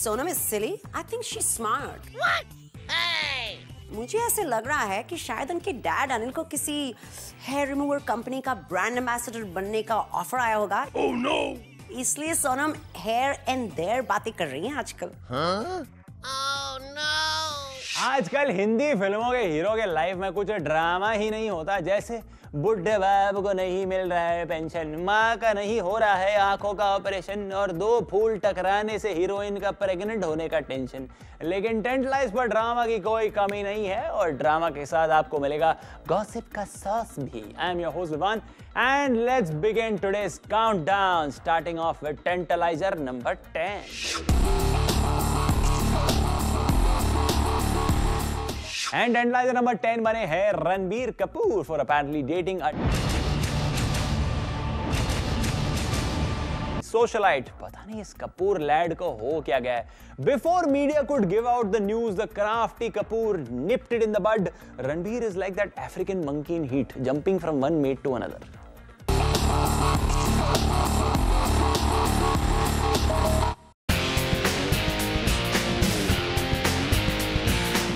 Sonam is silly, I think she smart. मुझे ऐसे लग रहा है कि शायद उनके डैड अनिल को किसी हेयर रिमूवर कंपनी का ब्रांड एम्बेसडर बनने का ऑफर आया होगा। Oh no! इसलिए सोनम हेयर एंड देयर बातें कर रही हैं आजकल। Oh no! आजकल हिंदी फिल्मों के हीरो के लाइफ में कुछ ड्रामा ही नहीं होता, जैसे बुढ़े बाप को नहीं मिल रहा है पेंशन, माँ का नहीं हो रहा है आंखों का ऑपरेशन और 2 फूल टकराने से हीरोइन का प्रेग्नेंट होने का टेंशन। लेकिन 10th लाइफ पर ड्रामा की कोई कमी नहीं है और ड्रामा के साथ आपको मिलेगा गॉसिप का सॉस भी। I am your host Vivaan and let's begin today's countdown, starting off with tantaliser number 10। And tantaliser number 10 बने हैं Ranbir Kapoor for apparently dating a socialite. पता नहीं इस कपूर लैड को हो क्या गया है। Before media could give out the news, the crafty Kapoor nipped it in the bud. Ranbir is like that African monkey in heat, jumping from one mate to another.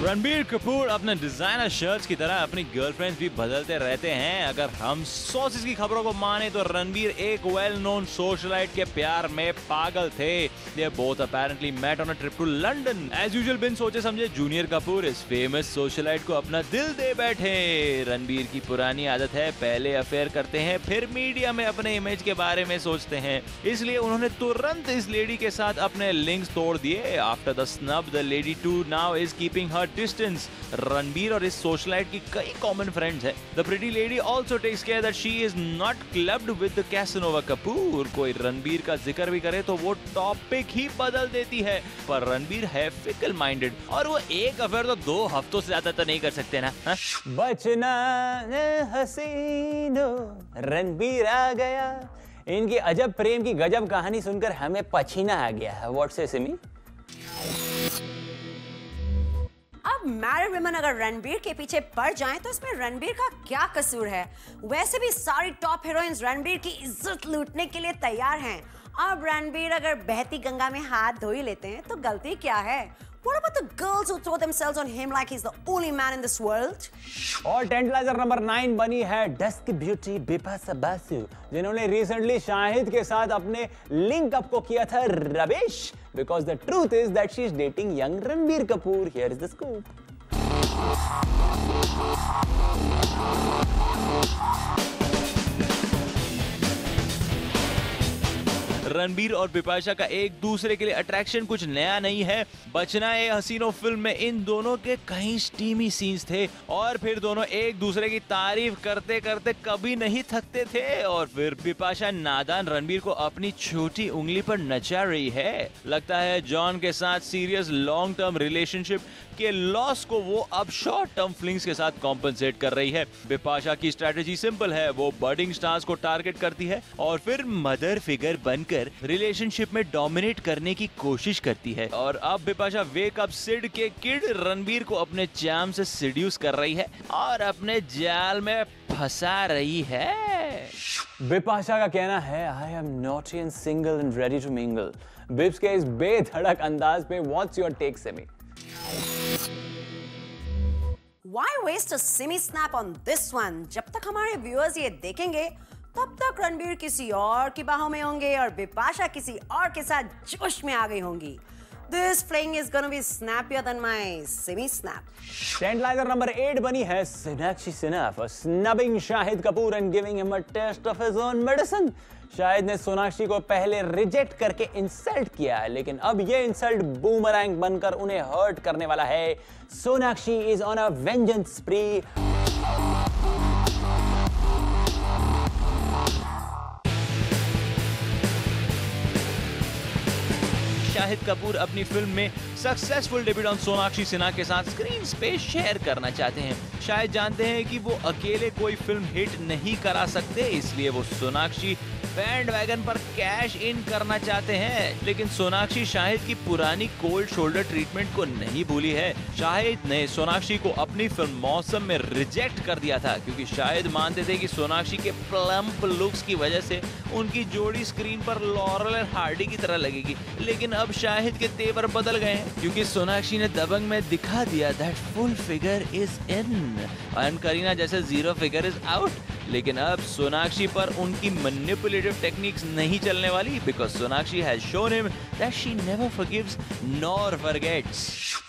Ranbir Kapoor अपने designer shirts की तरह अपनी गर्लफ्रेंड्स भी बदलते रहते हैं। अगर हम सोर्सेज की खबरों को माने तो रणबीर एक वेल नोन सोशलाइट के प्यार में पागल थे। They both apparently met on a trip to London. As usual, बिन सोचे समझे जूनियर कपूर इस फेमस सोशलाइट को अपना दिल दे बैठे। रणबीर की पुरानी आदत है, पहले अफेयर करते हैं फिर मीडिया में अपने इमेज के बारे में सोचते हैं, इसलिए उन्होंने तुरंत इस लेडी के साथ अपने लिंक्स तोड़ दिए। After the snub the lady too now is keeping her distance. Ranbir और इस सोशलाइट की कई कॉमन फ्रेंड्स हैं। The pretty lady also takes care that she is not clubbed with the Casanova Kapoor. कोई रणबीर का जिक्र भी करे तो वो टॉपिक ही बदल देती है। पर रणबीर है फिकल माइंडेड और वो एक अफेयर तो 2 हफ्तों से ज्यादा तो नहीं कर सकते ना। बचना हसीनो, रणबीर आ गया। इनकी अजब प्रेम की गजब कहानी सुनकर हमें पसीना आ गया है। व्हाट से सिमी? अब मैरिड वुमेन अगर रणबीर के पीछे पड़ जाएं तो इसमें रणबीर का क्या कसूर है? वैसे भी सारी टॉप हीरोइंस रणबीर की इज्जत लूटने के लिए तैयार हैं। अब रणबीर अगर बहती गंगा में हाथ धो ही लेते हैं तो गलती क्या है? What about the girls who throw themselves on him like he's the only man in this world? और टेंटलाइजर नंबर 9 बनी है डस्क ब्यूटी बिपाशा बासु, जिन्होंने रिसेंटली शाहिद के साथ अपने लिंक अप को किया था rubbish, because the truth is that she is dating young Ranbir Kapoor. Here is the scoop. Ranbir और बिपाशा का एक दूसरे के लिए अट्रैक्शन कुछ नया नहीं है। बचना ए हसीनो फिल्म में इन दोनों के कई स्टीमी सीन्स थे और फिर दोनों एक दूसरे की तारीफ करते करते कभी नहीं थकते थे। और फिर बिपाशा नादान रणबीर को अपनी छोटी उंगली पर नचा रही है। लगता है जॉन के साथ सीरियस लॉन्ग टर्म रिलेशनशिप के लॉस को वो अब शॉर्ट टर्म फ्लिंग्स के साथ कॉम्पनसेट कर रही है। बिपाशा की स्ट्रेटेजी सिंपल है, वो बर्डिंग स्टार्स को टारगेट करती है और फिर मदर फिगर बनकर रिलेशनशिप में डोमिनेट करने की कोशिश करती है। और अब बिपाशा वेक अप सिड के किड रणबीर को अपने चार्म से सीड्यूस कर रही है और अपने जाल में फंसा रही है। बिपाशा का कहना है I am naughty and single and ready to mingle. Bips के इस बेधड़क अंदाज पे what's your take Simi? Why waste a semi snap on this one? जब तक हमारे व्यूअर्स ये देखेंगे तब तक रणबीर किसी और की बाहों में होंगे और बिपाशा किसी और के साथ जोश में आ गई होंगी। This fling is gonna be snappier than my semi snap. Tantaliser number 8 बनी है Sonakshi Sinha for snubbing Shahid Kapoor and giving him a taste of his own medicine. Shahid ने सोनाक्षी को पहले रिजेक्ट करके इंसल्ट किया, लेकिन अब ये इंसल्ट बूमरैंग बनकर उन्हें हर्ट करने वाला है। Sonakshi is on a vengeance स्प्री। Shahid Kapoor अपनी फिल्म में successful debut on Sonakshi Sinha के साथ स्क्रीन स्पेस शेयर करना चाहते हैं। शायद जानते हैं कि वो अकेले कोई फिल्म हिट नहीं करा सकते, इसलिए वो सोनाक्षी बैंड वैगन पर कैश इन करना चाहते हैं। लेकिन सोनाक्षी शाहिद की पुरानी कोल्ड शोल्डर ट्रीटमेंट को नहीं भूली है। शाहिद ने सोनाक्षी को अपनी फिल्म मौसम में रिजेक्ट कर दिया था क्योंकि शाहिद मानते थे कि सोनाक्षी के प्लम्प लुक्स की वजह से उनकी जोड़ी स्क्रीन पर लॉरेल और हार्डी की तरह लगेगी। लेकिन अब शाहिद के तेवर बदल गए हैं, क्योंकि सोनाक्षी ने दबंग में दिखा दिया that full figure is in and Kareena जैसे जीरो फिगर इज आउट। लेकिन अब सोनाक्षी पर उनकी मैनिपुलेटिव टेक्निक्स नहीं चलने वाली, because Sonakshi has shown him that she never forgives nor forgets.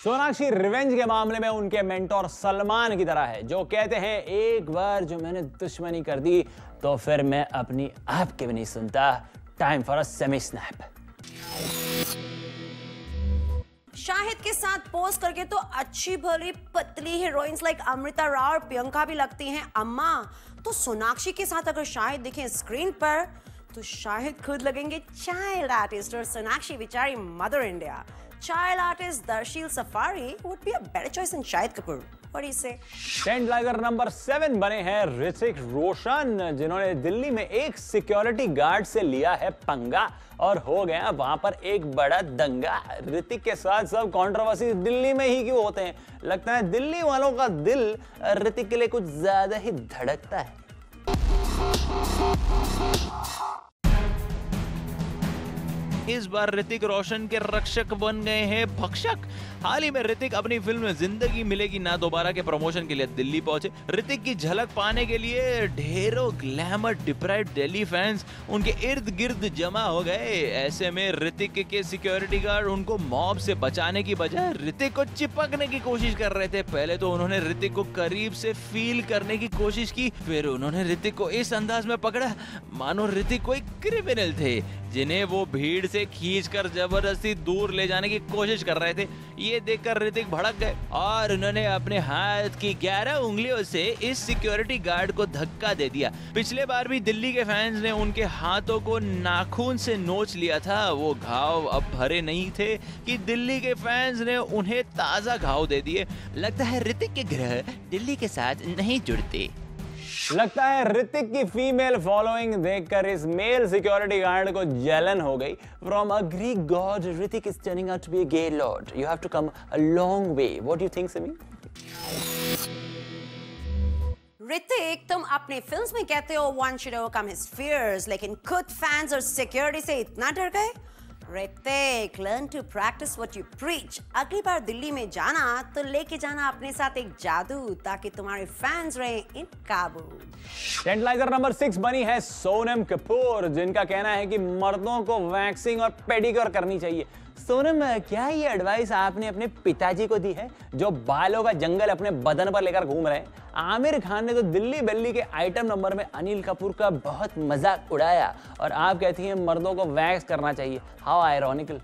Sonakshi revenge के मामले में उनके मेंटोर सलमान की तरह है, जो कहते हैं एक बार जो मैंने दुश्मनी कर दी तो फिर मैं अपनी आपके भी नहीं सुनता। Time for a semi snap. Shahid के साथ पोज करके तो अच्छी भली पतली हीरोइंस लाइक अमृता राव और प्रियंका भी लगती हैं अम्मा, तो सोनाक्षी के साथ अगर शाहिद दिखे स्क्रीन पर तो शाहिद खुद लगेंगे चाइल्ड आर्टिस्ट और सोनाक्षी बेचारी mother India. Child artist Darshil Safari would be a better choice than Shahid Kapoor. What do you say? Tent liger number 7 बने हैं ऋतिक रोशन, जिन्होंने दिल्ली में एक सिक्योरिटी गार्ड से लिया है पंगा और हो गया वहां पर एक बड़ा दंगा। ऋतिक के साथ सब कंट्रोवर्सी दिल्ली में ही क्यों होते हैं? लगता है दिल्ली वालों का दिल ऋतिक के लिए कुछ ज्यादा ही धड़कता है। इस बार ऋतिक रोशन के रक्षक बन गए हैं भक्षक। हाल ही में ऋतिक अपनी फिल्म जिंदगी मिलेगी ना दोबारा के प्रमोशन के लिए दिल्ली पहुंचे। ऋतिक की झलक पाने के लिए ढेरों ग्लैमर डिप्राइव्ड दिल्ली फैंस उनके इर्द गिर्द जमा हो गए। ऐसे में ऋतिक के सिक्योरिटी गार्ड उनको मॉब से बचाने की बजाय ऋतिक को चिपकने की कोशिश कर रहे थे। पहले तो उन्होंने ऋतिक को करीब से फील करने की कोशिश की, फिर उन्होंने ऋतिक को इस अंदाज में पकड़ा मानो ऋतिक कोई क्रिमिनल थे, जिन्हें वो भीड़ से खींचकर जबरदस्ती दूर ले जाने की कोशिश कर रहे थे। ये देखकर ऋतिक भड़क गए और उन्होंने अपने हाथ की 11 उंगलियों से इस सिक्योरिटी गार्ड को धक्का दे दिया। पिछले बार भी दिल्ली के फैंस ने उनके हाथों को नाखून से नोच लिया था। वो घाव अब भरे नहीं थे कि दिल्ली के फैंस ने उन्हें ताजा घाव दे दिए। लगता है ऋतिक के ग्रह दिल्ली के साथ नहीं जुड़ते। लगता है ऋतिक की फीमेल फॉलोइंग देखकर इस मेल सिक्योरिटी गार्ड को जलन हो गई। From a Greek god Hrithik is turning out to be a gay lord. You have to come a long way. What do you think Simi? Hrithik, तुम अपने फिल्म्स में कहते हो one should overcome his fears, लेकिन खुद फैंस और सिक्योरिटी से इतना डर गए? Hrithik, learn to practice what you preach. अगली बार दिल्ली में जाना तो लेके जाना अपने साथ एक जादू, ताकि तुम्हारे फैंस रहे इन काबू। टेंट लाइगर नंबर 6 बनी है सोनम कपूर, जिनका कहना है कि मर्दों को वैक्सिंग और पेडिक्योर करनी चाहिए। सोनम, क्या ये एडवाइस आपने अपने पिताजी को दी है, जो बालों का जंगल अपने बदन पर लेकर घूम रहे हैं? आमिर खान ने तो दिल्ली बल्ली के आइटम नंबर में अनिल कपूर का बहुत मजाक उड़ाया और आप कहती हैं मर्दों को वैक्स करना चाहिए। How ironical.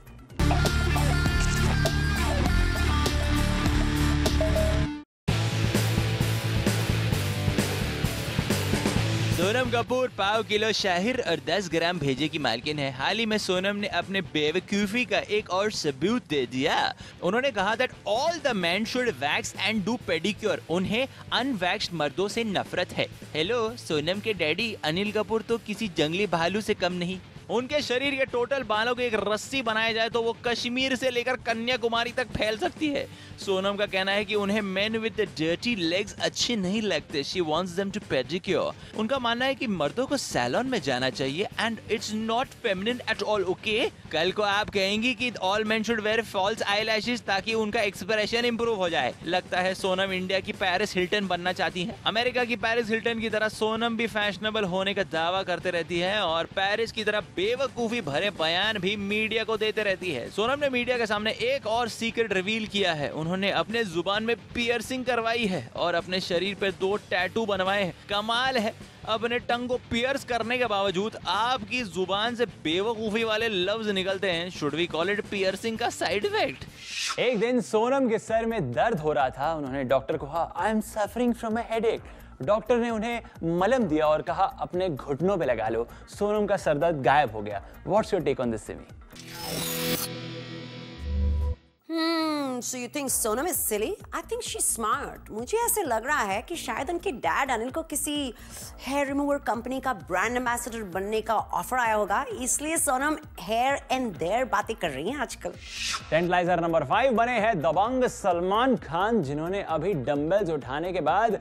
Sonam Kapoor pav kilo Shahir और 10 ग्राम भेजे की मालकिन है। हाल ही में सोनम ने अपने बेवकूफी का एक और सबूत दे दिया। उन्होंने कहा that all the man should wax and do pedicure. उन्हें अनवैक्स्ड मर्दों से नफरत है। हेलो, सोनम के डैडी अनिल कपूर तो किसी जंगली भालू से कम नहीं। उनके शरीर के टोटल बालों की एक रस्सी बनाया जाए तो वो कश्मीर से लेकर कन्याकुमारी तक फैल सकती है। सोनम का कहना है कि उन्हें men with the dirty legs अच्छे नहीं लगते। She wants them to pedicure. उनका मानना है कि मर्दों को सैलून में जाना चाहिए and it's not feminine at all. Okay, कल को आप कहेंगी कि all men should wear false eyelashes ताकि उनका एक्सप्रेशन इंप्रूव हो जाए। लगता है सोनम इंडिया की पेरिस हिल्टन बनना चाहती है। अमेरिका की पेरिस हिल्टन की तरह सोनम भी फैशनेबल होने का दावा करते रहती है और पेरिस की तरह बेवकूफी भरे बयान भी मीडिया को देते रहती है। सोनम ने मीडिया के सामने एक और सीक्रेट रिवील किया है। उन्होंने अपने जुबान में पियर्सिंग करवाई है और अपने शरीर पे 2 टैटू बनवाए हैं। कमाल है, अपने टंग को पियर्स करने के बावजूद आपकी जुबान से बेवकूफी वाले लफ्ज निकलते हैं। Should we call it piercing का साइड इफेक्ट? एक दिन सोनम के सर में दर्द हो रहा था। उन्होंने डॉक्टर को कहा I am suffering from a headache. Doctor ने उन्हें मलम दिया और कहा अपने घुटनों पे लगा लो। सोनम का सर दर्द गायब हो गया। What's your take on this Simi? So you think Sonam is silly? I think she's smart. मुझे ऐसे लग रहा है कि शायद उनके डैड अनिल को किसी हेयर रिमूवर कंपनी का ब्रांड एम्बेसडर बनने का ऑफर आया होगा, इसलिए सोनम हेयर एंड देयर बातें कर रही हैं आजकल। टेंट लाइजर नंबर 5 बने हैं दबंग सलमान खान, जिन्होंने अभी डंबल्स उठाने के बाद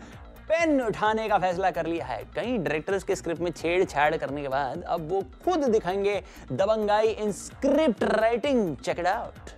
पेन उठाने का फैसला कर लिया है। कई डायरेक्टर्स के स्क्रिप्ट में छेड़छाड़ करने के बाद अब वो खुद दिखाएंगे दबंगाई in script writing. Check it out.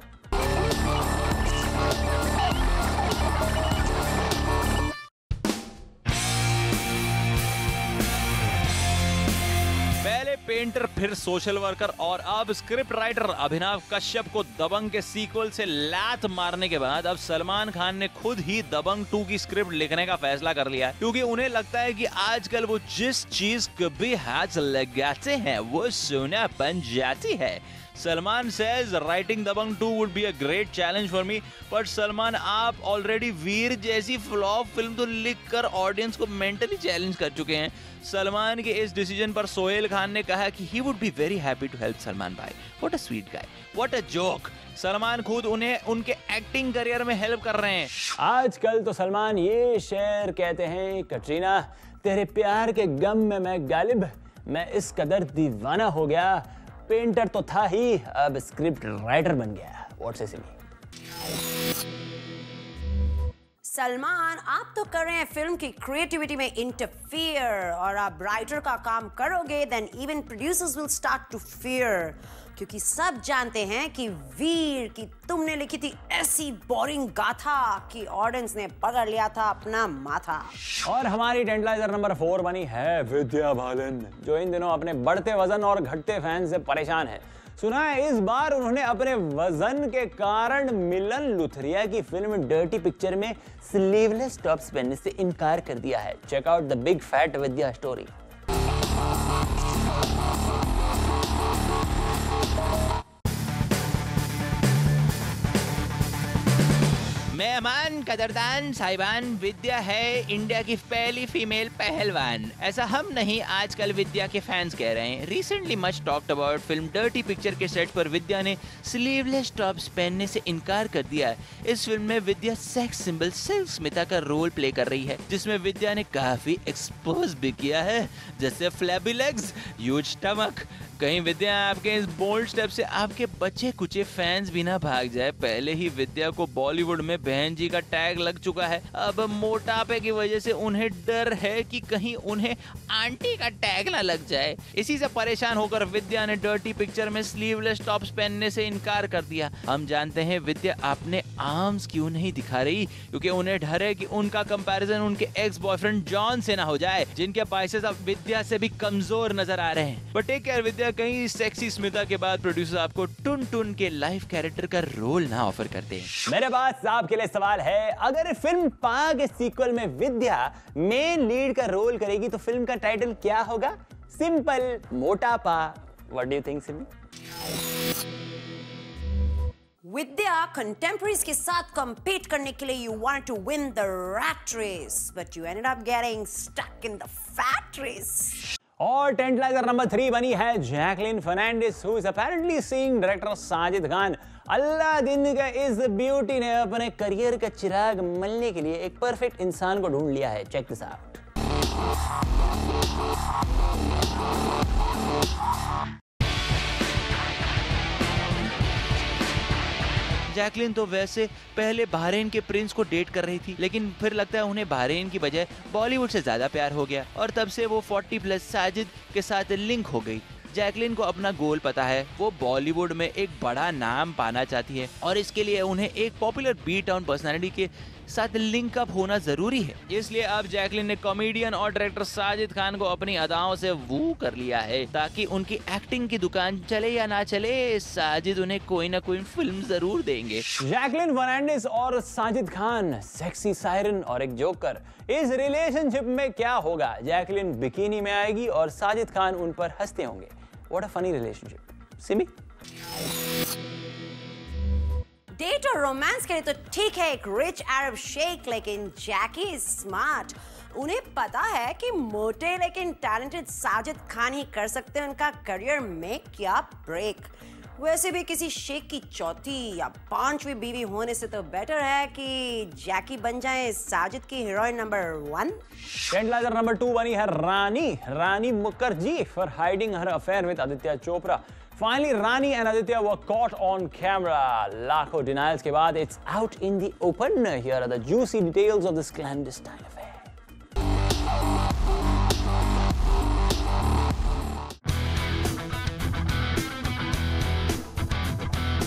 पहले पेंटर, फिर सोशल वर्कर और अब स्क्रिप्ट राइटर अभिनव कश्यप को दबंग के सीक्वल से लात मारने के बाद अब सलमान खान ने खुद ही दबंग 2 की स्क्रिप्ट लिखने का फैसला कर लिया है, क्योंकि उन्हें लगता है कि आजकल वो जिस चीज को भी हाथ लगाते हैं वो सोना बन जाती है। Salman says writing Dabangg 2 would be a great challenge for me, but Salman आप ऑलरेडी वीर जैसी फ्लॉप फिल्म तो लिखकर ऑडियंस को मेंटली चैलेंज कर चुके हैं। सलमान के इस डिसीजन पर सोहेल खान ने कहा कि he would be very happy to help Salman भाई। What a sweet guy, what a joke। Salman खुद उन्हें उनके एक्टिंग करियर में हेल्प कर रहे हैं। आजकल तो सलमान ये शेर कहते हैं, कटरीना तेरे प्यार के गम में मैं गालिब, मैं इस कदर दीवाना हो गया, पेंटर तो था ही अब स्क्रिप्ट राइटर बन गया। व्हाट्स इट सलमान, आप तो कर रहे हैं फिल्म की क्रिएटिविटी में इंटरफियर, और आप राइटर का काम करोगे then even producers will start to fear, क्योंकि सब जानते हैं कि वीर की तुमने लिखी थी ऐसी बोरिंग गाथा कि ऑडियंस ने पकड़ लिया था अपना माथा। और हमारी टेंटलाइजर नंबर 4 बनी है विद्या बालन, जो इन दिनों अपने बढ़ते वजन और घटते फैन से परेशान है। सुना है इस बार उन्होंने अपने वजन के कारण मिलन लुथरिया की फिल्म डर्टी पिक्चर में स्लीवलेस टॉप्स पहनने से इनकार कर दिया है। Check out the big fat Vidya story. मेहमान, कदरदान, साहिबान, विद्या है इंडिया की पहली फीमेल पहलवान। ऐसा हम नहीं, आजकल विद्या के फैंस कह रहे हैं। Recently much talked about film Dirty picture के सेट पर विद्या ने स्लीवलेस टॉप्स पहनने से इनकार कर दिया है। इस फिल्म में विद्या सेक्स सिंबल सिल्क स्मिता का रोल प्ले कर रही है, जिसमें विद्या ने काफी एक्सपोज भी किया है, जैसे फ्लैबी लेग्स, ह्यूज स्टमक। कहीं विद्या आपके इस बोल्ड स्टेप से आपके बच्चे कुचे फैंस भी ना भाग जाए। पहले ही विद्या को बॉलीवुड में बहन जी का टैग लग चुका है, अब मोटापे की वजह से उन्हें डर है कि कहीं उन्हें आंटी का टैग ना लग जाए। इसी से परेशान होकर विद्या ने डर्टी पिक्चर में स्लीवलेस टॉप्स पहनने से इनकार कर दिया। हम जानते हैं विद्या अपने आर्म्स क्यों नहीं दिखा रही, क्योंकि उन्हें डर है कि उनका कंपैरिजन उनके एक्स बॉयफ्रेंड जॉन से ना हो जाए, जिनके बाइसेप्स अब विद्या से भी कमजोर नजर आ रहे हैं। बट टेक केयर विद्या, कहीं सेक्सी स्मिता के बाद प्रोड्यूसर आपको टुन टुन के लाइफ कैरेक्टर का रोल ना ऑफर करते हैं। मेरे पास आपके लिए सवाल है, अगर फिल्म पा के सीक्वल में विद्या मेन लीड का रोल करेगी तो फिल्म का टाइटल क्या होगा? सिंपल, मोटापा। What do you think Simi? Vidya contemporaries के साथ compete करने के लिए you wanted to win the rat race, but you ended up getting stuck in the fat race. और टेंटलाइजर नंबर 3 बनी है Jacqueline Fernandez, who is apparently seeing director Sajid Khan. Aladdin का इस ब्यूटी ने अपने करियर का चिराग मलने के लिए एक परफेक्ट इंसान को ढूंढ लिया है। Check this out. जैकलिन तो वैसे पहले बहरीन के प्रिंस को डेट कर रही थी, लेकिन फिर लगता है उन्हें बहरीन की बजाय बॉलीवुड से ज्यादा प्यार हो गया और तब से वो 40+ साजिद के साथ लिंक हो गई। जैकलिन को अपना गोल पता है, वो बॉलीवुड में एक बड़ा नाम पाना चाहती है और इसके लिए उन्हें एक पॉपुलर बी टाउन पर्सनालिटी के साथ लिंक अप होना जरूरी है। इसलिए अब जैकलिन ने कॉमेडियन और डायरेक्टर साजिद खान को अपनी अदाओं से वू कर लिया है, ताकि उनकी एक्टिंग की दुकान चले या ना चले, साजिद उन्हें कोई ना कोई फिल्म जरूर देंगे। जैकलिन फर्नांडिस और साजिद खान, सेक्सी सायरन और एक जोकर। इस रिलेशनशिप में क्या होगा? जैकलिन बिकिनी में आएगी और साजिद खान उन पर हंसते होंगे। What a funny relationship. Simi? Date और रोमांस के लिए तो ठीक है एक रिच अरब शेख, लेकिन जैकी स्मार्ट। उन्हें पता है कि मोटे लेकिन टैलेंटेड साजिद खान ही कर सकते हैं उनका करियर में क्या ब्रेक। वैसे भी किसी शेख की चौथी या 5वीं बीवी होने से तो बेटर है कि जैकी बन जाए साजिद की हीरोइन नंबर 1। टेंटलाइजर नंबर 2 बनी है Rani Mukerji for hiding her affair with Aditya Chopra. Finally, Rani and Aditya were caught on camera. लाखों denials के बाद it's out in the open. Here are the juicy details of this clandestine affair.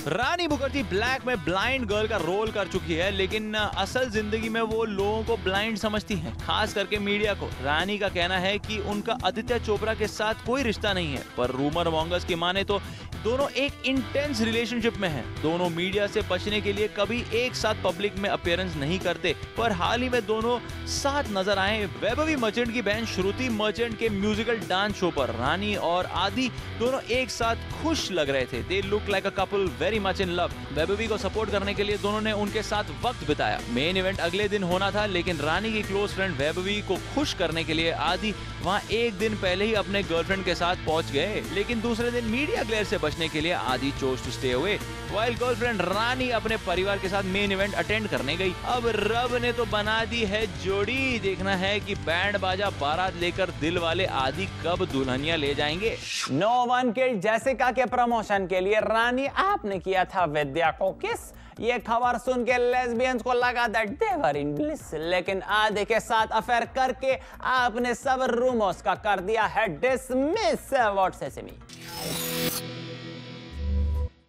Rani Mukherjee black में blind girl का role कर चुकी है, लेकिन असल जिंदगी में वो लोगों को ब्लाइंड समझती हैं, खास करके मीडिया को। रानी का कहना है कि उनका आदित्य चोपड़ा के साथ कोई रिश्ता नहीं है, पर रूमर मॉन्गर्स की माने तो दोनों एक इंटेंस रिलेशनशिप में हैं। दोनों मीडिया से बचने के लिए कभी एक साथ पब्लिक में अपीयरेंस नहीं करते, पर हाल ही में दोनों साथ नजर आए वैभवी मर्चेंट की बहन श्रुति मर्चेंट के म्यूजिकल डांस शो पर। रानी और आदि दोनों एक साथ खुश लग रहे थे। They look like a couple very much in love. Vaibhavi को सपोर्ट करने के लिए दोनों ने उनके साथ वक्त बिताया। मेन इवेंट अगले दिन होना था, लेकिन रानी की क्लोज फ्रेंड वैभवी को खुश करने के लिए आदि वहां एक दिन पहले ही अपने गर्लफ्रेंड के साथ पहुंच गए, लेकिन दूसरे दिन मीडिया ग्लेयर से बचने के लिए Adi chose to stay away, while girlfriend Rani अपने परिवार के साथ मेन इवेंट अटेंड करने गई। अब रब ने तो बना दी है जोड़ी। देखना है कि बैंड बाजा बारात लेकर दिल वाले आदि कब दुल्हनिया ले जाएंगे। नो वन किड जैसिका के प्रमोशन के लिए रानी आपने किया था विद्या को किस। ये खबर सुन के लेस्बियंस को लगा that they were in bliss, लेकिन आधे के साथ अफेयर करके आपने सब रूमर्स का कर दिया है डिसमिस। व्हाट से मी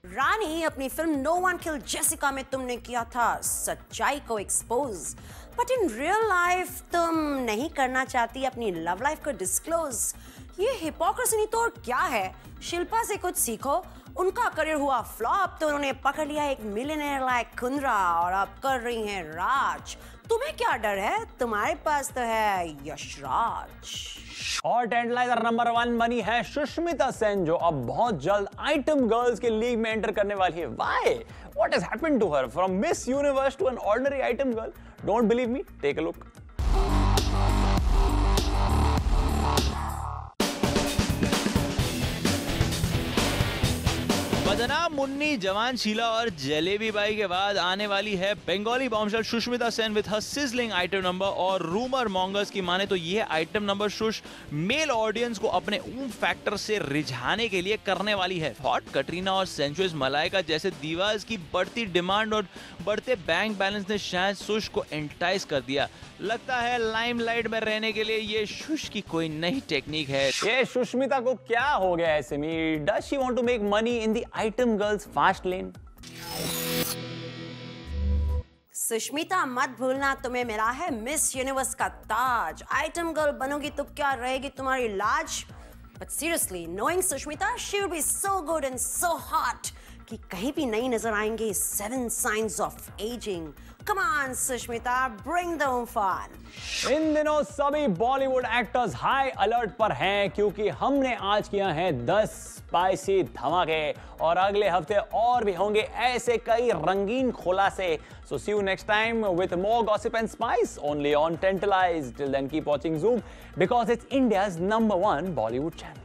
रानी, अपनी फिल्म नो वन किल जेसिका में तुमने किया था सच्चाई को expose, but in real life तुम नहीं करना चाहती अपनी लव लाइफ को डिस्क्लोज। ये हिपोक्रेसी नहीं तो और क्या है। शिल्पा से कुछ सीखो। उनका करियर हुआ फ्लॉप तो उन्होंने पकड़ लिया एक मिलियनेयर लाइक कुंद्रा और अब कर रही हैं राज। तुम्हें क्या डर है, तुम्हारे पास तो है यशराज। और टेंडलाइजर नंबर 1 बनी है सुष्मिता सेन, जो अब बहुत जल्द आइटम गर्ल्स के लीग में एंटर करने वाली है। Why? What has happened to her? From Miss Universe to an ordinary item girl? Don't believe me? Take a look. बदनाम मुन्नी, जवान शीला और जलेबी बाई के बाद आने वाली है Bengali bombshell Sushmita Sen with her sizzling item number. और रूमर मॉन्गर्स की माने तो यह item number Sush male audience को अपने ऊम फैक्टर से रिझाने के लिए करने वाली है। हॉट कटरीना और सेंचुअस मलाइका जैसे दीवार्स की बढ़ती डिमांड और बढ़ते बैंक बैलेंस ने शायद सुश को एंटाइज कर दिया। लगता है लाइमलाइट में रहने के लिए ये सुश की कोई नई टेक्निक है। ये सुष्मिता को क्या हो गया ऐसे में? Does she want to make money in the item girls fast lane? Sushmita मत भूलना, तुम्हें मिला है मिस यूनिवर्स का ताज। आइटम गर्ल बनोगी तो क्या रहेगी तुम्हारी लाज। But seriously, knowing Sushmita, she will be so good and so hot कि कहीं भी नहीं नजर आएंगे 7 signs of aging। Come on, Sushmita, bring the fun। इन दिनों सभी बॉलीवुड एक्टर्स हाई अलर्ट पर हैं, क्योंकि हमने आज किया है 10 स्पाइसी धमाके और अगले हफ्ते और भी होंगे ऐसे कई रंगीन खुलासे। So see you next time with more gossip and spice only on Tantalize. Till then, keep watching Zoom because it's India's #1 Bollywood channel.